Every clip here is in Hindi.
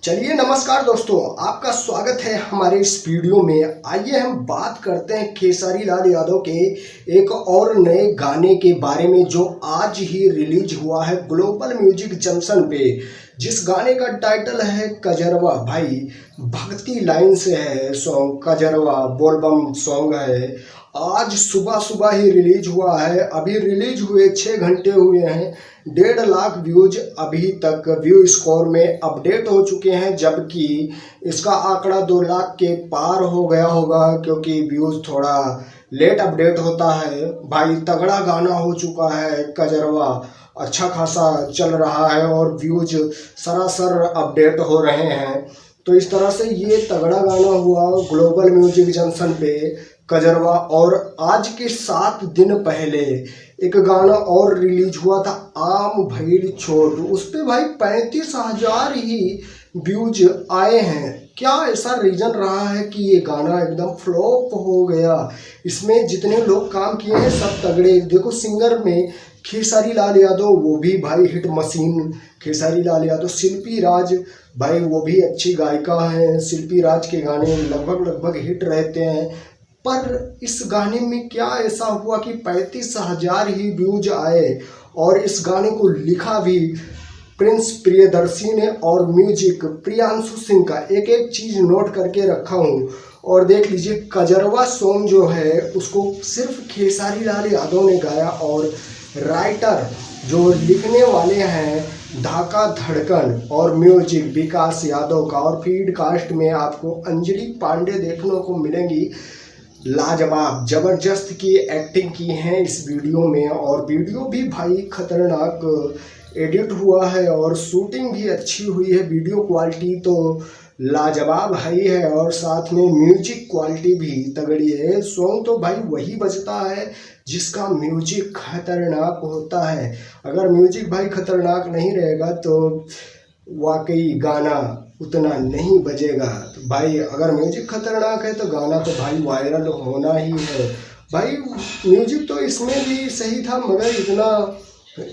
चलिए नमस्कार दोस्तों, आपका स्वागत है हमारे इस वीडियो में। आइए हम बात करते हैं खेसारी लाल यादव के एक और नए गाने के बारे में जो आज ही रिलीज हुआ है ग्लोबल म्यूजिक जंक्शन पे। जिस गाने का टाइटल है कजरवा। भाई भक्ति लाइन से है सॉन्ग, कजरवा बोलबम सॉन्ग है। आज सुबह सुबह ही रिलीज हुआ है। अभी रिलीज हुए 6 घंटे हुए हैं। 1.5 लाख व्यूज अभी तक व्यू स्कोर में अपडेट हो चुके हैं, जबकि इसका आंकड़ा 2 लाख के पार हो गया होगा क्योंकि व्यूज थोड़ा लेट अपडेट होता है। भाई तगड़ा गाना हो चुका है कजरवा, अच्छा खासा चल रहा है और व्यूज सरासर अपडेट हो रहे हैं। तो इस तरह से ये तगड़ा गाना हुआ ग्लोबल म्यूजिक जंक्शन पे कजरवा। और आज के 7 दिन पहले एक गाना और रिलीज हुआ था आम भइल छोट। उस पे भाई 35,000 ही व्यूज आए हैं। क्या ऐसा रीजन रहा है कि ये गाना एकदम फ्लॉप हो गया? इसमें जितने लोग काम किए हैं सब तगड़े। देखो सिंगर में खेसारी लाल यादव, वो भी भाई हिट मशीन खेसारी लाल यादव। शिल्पी राज भाई, वो भी अच्छी गायिका हैं। शिल्पी राज के गाने लगभग हिट रहते हैं। पर इस गाने में क्या ऐसा हुआ कि 35,000 ही व्यूज आए? और इस गाने को लिखा भी प्रिंस प्रियदर्शी ने और म्यूजिक प्रियांशु सिंह का। एक एक चीज नोट करके रखा हूँ। और देख लीजिए कजरवा सॉन्ग जो है उसको सिर्फ खेसारी लाल यादव ने गाया और राइटर जो लिखने वाले हैं ढाका धड़कन और म्यूजिक विकास यादव का। और फीड कास्ट में आपको अंजलि पांडे देखने को मिलेंगी। लाजवाब जबरदस्त की एक्टिंग की है इस वीडियो में। और वीडियो भी भाई खतरनाक एडिट हुआ है और शूटिंग भी अच्छी हुई है। वीडियो क्वालिटी तो लाजवाब हाई है और साथ में म्यूजिक क्वालिटी भी तगड़ी है। सॉन्ग तो भाई वही बजता है जिसका म्यूजिक खतरनाक होता है। अगर म्यूजिक भाई खतरनाक नहीं रहेगा तो वाकई गाना उतना नहीं बजेगा। तो भाई अगर म्यूजिक खतरनाक है तो गाना तो भाई वायरल होना ही है। भाई म्यूजिक तो इसमें भी सही था मगर इतना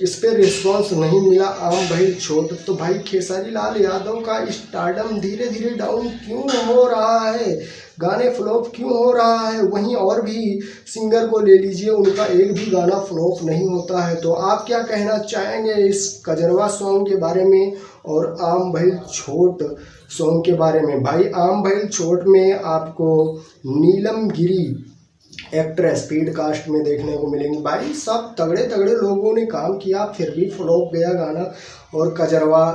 इस पे रिस्पॉन्स नहीं मिला आम भइल छोट। तो भाई खेसारी लाल यादव का स्टारडम धीरे धीरे डाउन क्यों हो रहा है? गाने फ्लॉप क्यों हो रहा है? वहीं और भी सिंगर को ले लीजिए, उनका एक भी गाना फ्लॉप नहीं होता है। तो आप क्या कहना चाहेंगे इस कजरवा सॉन्ग के बारे में और आम भइल छोट सॉन्ग के बारे में? भाई आम भइल छोट में आपको नीलम गिरी एक्ट्रेस फीड कास्ट में देखने को मिलेंगी। भाई सब तगड़े तगड़े लोगों ने काम किया, फिर भी फ्लॉप गया गाना। और कजरवा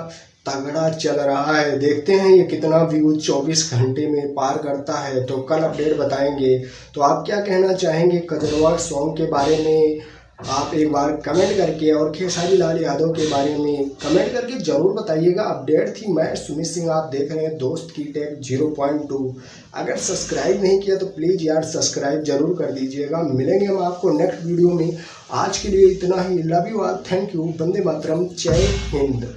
तगड़ा चल रहा है। देखते हैं ये कितना व्यू 24 घंटे में पार करता है, तो कल अपडेट बताएंगे। तो आप क्या कहना चाहेंगे कजरवा सॉन्ग के बारे में? आप एक बार कमेंट करके और खेसारी लाल यादव के बारे में कमेंट करके ज़रूर बताइएगा। अपडेट थी, मैं सुमित सिंह, आप देख रहे हैं दोस्त की टेक 0.2। अगर सब्सक्राइब नहीं किया तो प्लीज़ यार सब्सक्राइब जरूर कर दीजिएगा। मिलेंगे हम आपको नेक्स्ट वीडियो में। आज के लिए इतना ही। Love you all, thank you, Vande Mataram, जय हिंद।